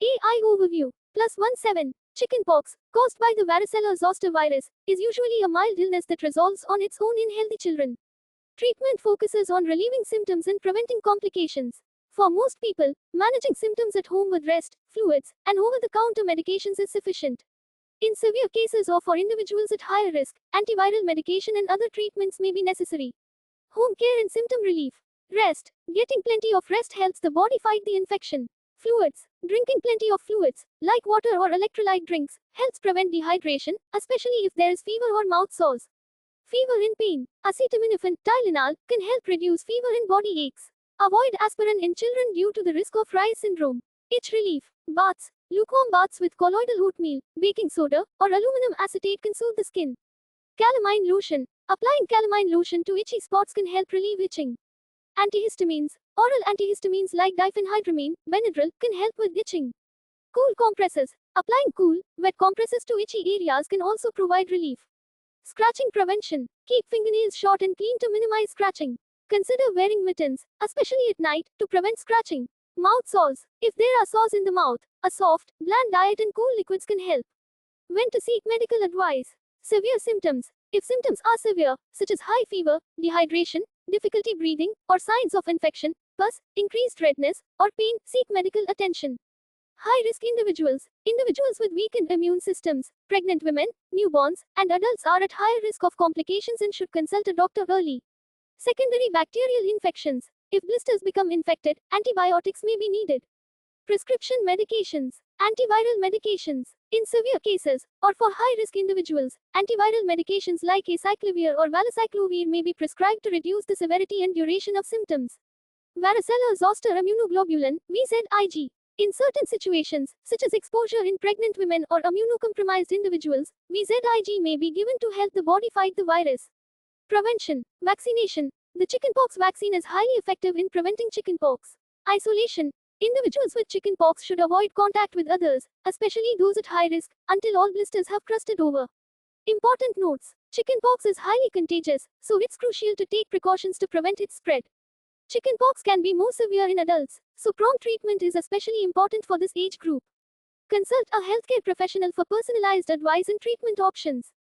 AI overview. +17. Chickenpox, caused by the varicella zoster virus, is usually a mild illness that resolves on its own in healthy children. Treatment focuses on relieving symptoms and preventing complications. For most people, managing symptoms at home with rest, fluids, and over-the-counter medications is sufficient. In severe cases or for individuals at higher risk, antiviral medication and other treatments may be necessary. Home care and symptom relief. Rest. Getting plenty of rest helps the body fight the infection. Fluids. Drinking plenty of fluids, like water or electrolyte drinks, helps prevent dehydration, especially if there is fever or mouth sores. Fever and pain. Acetaminophen, Tylenol, can help reduce fever and body aches. Avoid aspirin in children due to the risk of Reye syndrome. Itch relief. Baths. Lukewarm baths with colloidal oatmeal, baking soda, or aluminum acetate can soothe the skin. Calamine lotion. Applying calamine lotion to itchy spots can help relieve itching. Antihistamines. Oral antihistamines like diphenhydramine, Benadryl, can help with itching. Cool compresses. Applying cool, wet compresses to itchy areas can also provide relief. Scratching prevention. Keep fingernails short and clean to minimize scratching. Consider wearing mittens, especially at night, to prevent scratching. Mouth sores. If there are sores in the mouth, a soft, bland diet and cool liquids can help. When to seek medical advice. Severe symptoms. If symptoms are severe, such as high fever, dehydration, difficulty breathing, or signs of infection, pus, increased redness, or pain, seek medical attention. High-risk individuals. Individuals with weakened immune systems, pregnant women, newborns, and adults are at higher risk of complications and should consult a doctor early. Secondary bacterial infections. If blisters become infected, antibiotics may be needed. Prescription medications. Antiviral medications. In severe cases, or for high-risk individuals, antiviral medications like acyclovir or valacyclovir may be prescribed to reduce the severity and duration of symptoms. Varicella zoster immunoglobulin, VZIG. In certain situations, such as exposure in pregnant women or immunocompromised individuals, VZIG may be given to help the body fight the virus. Prevention. Vaccination. The chickenpox vaccine is highly effective in preventing chickenpox. Isolation. Individuals with chickenpox should avoid contact with others, especially those at high risk, until all blisters have crusted over. Important notes. Chickenpox is highly contagious, so it's crucial to take precautions to prevent its spread. Chickenpox can be more severe in adults, so prompt treatment is especially important for this age group. Consult a healthcare professional for personalized advice and treatment options.